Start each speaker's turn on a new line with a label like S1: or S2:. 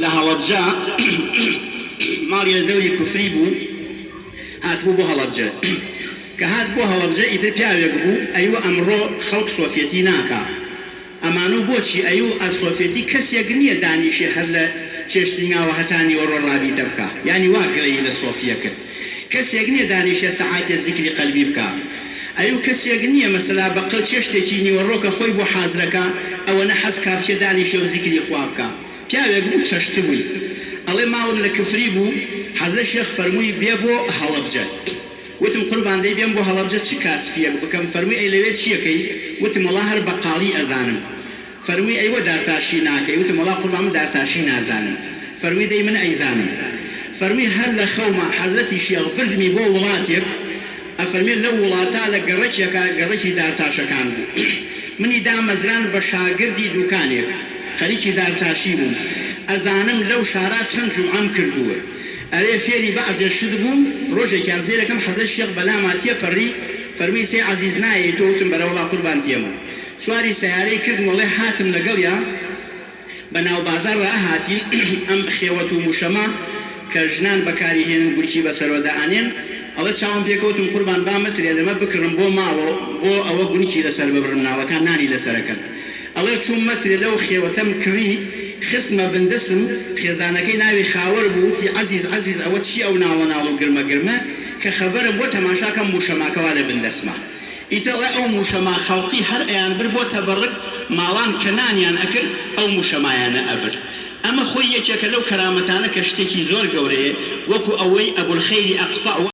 S1: لهەڵەبجە ماڵی دەوری کوفری بوو هاتبوو بۆ هەڵەبجە کە هات بۆ هەڵەبجە ئیتر پیاوێک بوو ئەیوە ئەمڕۆ خەڵک سۆفێتی ناکا ئەمانە بۆچی ئەیوە سۆفێتی کەسێک نییە دانیشێ هەر لە چێشتنگاوە هەتانی ئەوڕۆ ڕابیتە بکە یعنی وا گرەی لە سۆفیە کرد کەسێک نییە دانیشێ سەعاتێ زیکری قەلبی بکە ئەیوە کەسێک نییە مەسەلا بەقڵ چێشتێکی نیوەڕۆکە خۆی بۆ حازرەکە ئەوەنە حەز کا بچێ دانیشێ و زیکری خوا بکە پیاوێک بوو چەشت بووی ئەڵێ ماوەم لە کفری بوو حەزرەت شێخ فەرمووی بێ بۆ هەڵەبجە وتم قوربان دەی بێم بۆ هەڵەبجە چ کاسپیەک بکەم فەرمووی ئەی لەوێ چیەکەی وتم وەڵا هەر بەقاڵی ئەزانم فەرمووی ئەیوە دارتاشی ناکەی وتم وەڵا قوربان من دارتاشی نازانم فەرمووی دەی من ئەیزانم فەرمووی هەر لە خەوما حەزرەتی شێخ بردمی بۆ وڵاتێک ئەفەرمێ لەو وڵاتە لە گەڕەکێکە گەڕەکی دارتاشەکان بوو منی دامەزران بە شاگردی دوکانێک خەریکی دارتاشی بووم ئەزانم لەو شارە چەند جوعەم کردووە ئەرێ فێری بەعزێ شت بووم ڕۆژێکیان زێرەکەم حەزرەت شێخ بەلاما تێپەڕی فەرمی سێ عەزیز نایە تۆ وتم بەرە وەڵا قوربان تێمە سواری سەیارەی کردم وەڵێ هاتم لەگەڵیا بەناو بازار ڕائهاتین ئەم خێوەت و موشەمە کە ژنان بەکاری هێنن گورکی بەسەرەوە دائانێن ئەڵێ چاوم پێکەوتم قوربان با مەترێ لەمە بکڕم بۆ ماوە بۆ ئەوە گورکی لەسەر ببڕم ناوەکان نانی لەسەرەکەن ئەڵێ چوون مەترێ لەو خێوەتەم کڕی خستمە بندسم خێزانەکەی ناوی خاوەر بوو وتی عەزیز عەزیز ئەوە چی ئەو ناوە ناڵ و گرمە گرمە کە خەبەرم بۆ تەماشاکەم موشەماکەوا لە بندەسمە ئیتەڵێ ئەو موشەما خەڵقی هەر ئەیان بر بۆ تەبەڕک ماڵان کە نانیان ئەکرد ئەو موشەمایانە ئەبر ئەمە خۆی یەکێکە لەو کەرامەتانە کە شتێکی زۆر گەورەیە وەکو ئەوەی ئەبولخەیری ئەقتەع